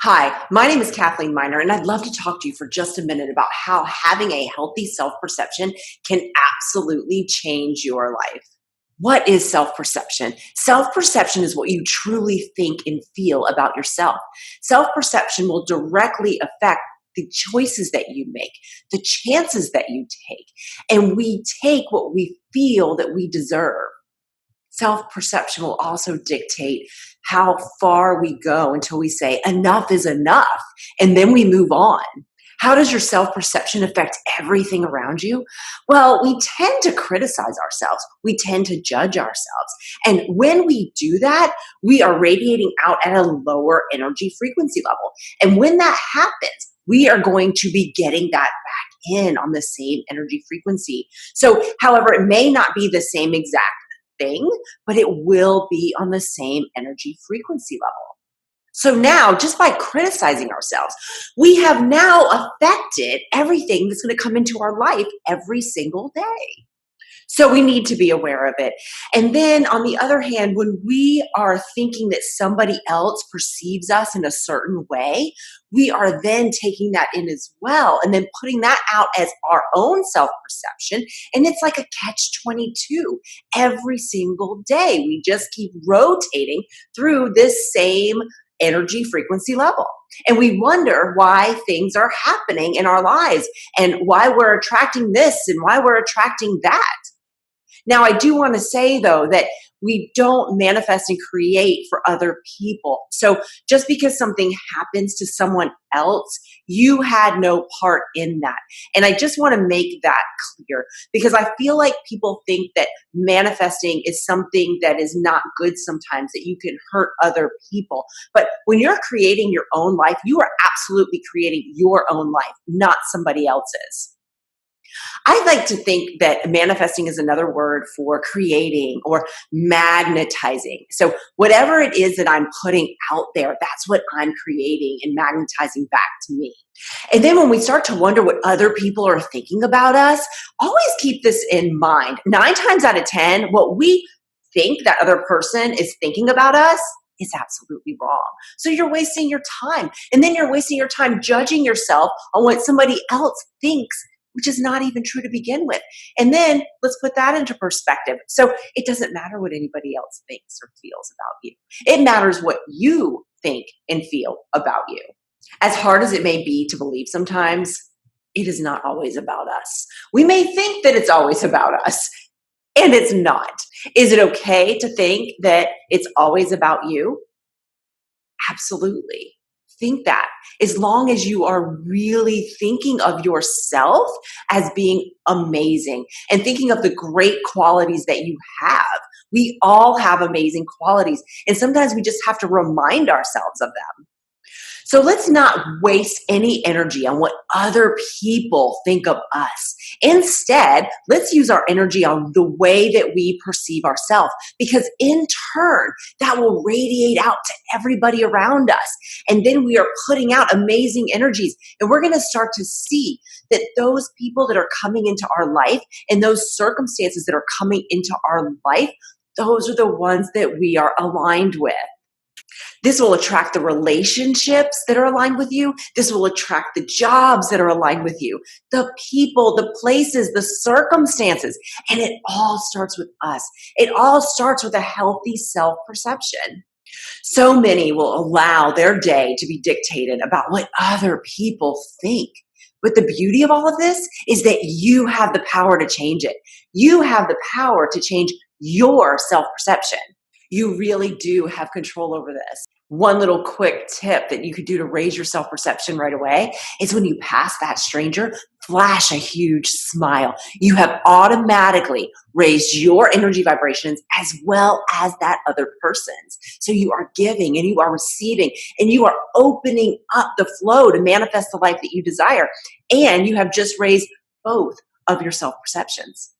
Hi, my name is Kathleen Miner, and I'd love to talk to you for just a minute about how having a healthy self perception can absolutely change your life. What is self perception? Self perception is what you truly think and feel about yourself. Self perception will directly affect the choices that you make, the chances that you take, and we take what we feel that we deserve. Self perception will also dictate how far we go until we say, enough is enough, and then we move on. How does your self perception affect everything around you? Well, we tend to criticize ourselves. We tend to judge ourselves. And when we do that, we are radiating out at a lower energy frequency level. And when that happens, we are going to be getting that back in on the same energy frequency. So, however, it may not be the same exact thing, but it will be on the same energy frequency level. So now, just by criticizing ourselves, we have now affected everything that's going to come into our life every single day. So we need to be aware of it. And then on the other hand, when we are thinking that somebody else perceives us in a certain way, we are then taking that in as well and then putting that out as our own self perception. And it's like a catch 22 every single day. We just keep rotating through this same energy frequency level. And we wonder why things are happening in our lives and why we're attracting this and why we're attracting that. Now, I do want to say, though, that we don't manifest and create for other people. So just because something happens to someone else, you had no part in that. And I just want to make that clear because I feel like people think that manifesting is something that is not good sometimes, that you can hurt other people. But when you're creating your own life, you are absolutely creating your own life, not somebody else's. I like to think that manifesting is another word for creating or magnetizing. So, whatever it is that I'm putting out there, that's what I'm creating and magnetizing back to me. And then when we start to wonder what other people are thinking about us, always keep this in mind. 9 times out of 10, what we think that other person is thinking about us is absolutely wrong. So you're wasting your time. And then you're wasting your time judging yourself on what somebody else thinks, which is not even true to begin with. And then let's put that into perspective. So it doesn't matter what anybody else thinks or feels about you. It matters what you think and feel about you. As hard as it may be to believe sometimes, it is not always about us. We may think that it's always about us, and it's not. Is it okay to think that it's always about you? Absolutely. Think that as long as you are really thinking of yourself as being amazing and thinking of the great qualities that you have. We all have amazing qualities, and sometimes we just have to remind ourselves of them. So let's not waste any energy on what other people think of us. Instead, let's use our energy on the way that we perceive ourselves, because in turn, that will radiate out to everybody around us. And then we are putting out amazing energies. And we're going to start to see that those people that are coming into our life and those circumstances that are coming into our life, those are the ones that we are aligned with. This will attract the relationships that are aligned with you. This will attract the jobs that are aligned with you, the people, the places, the circumstances. And it all starts with us. It all starts with a healthy self perception. So many will allow their day to be dictated about what other people think. But the beauty of all of this is that you have the power to change it. You have the power to change your self perception. You really do have control over this. One little quick tip that you could do to raise your self perception right away is when you pass that stranger, flash a huge smile. You have automatically raised your energy vibrations as well as that other person's. So you are giving and you are receiving and you are opening up the flow to manifest the life that you desire. And you have just raised both of your self perceptions.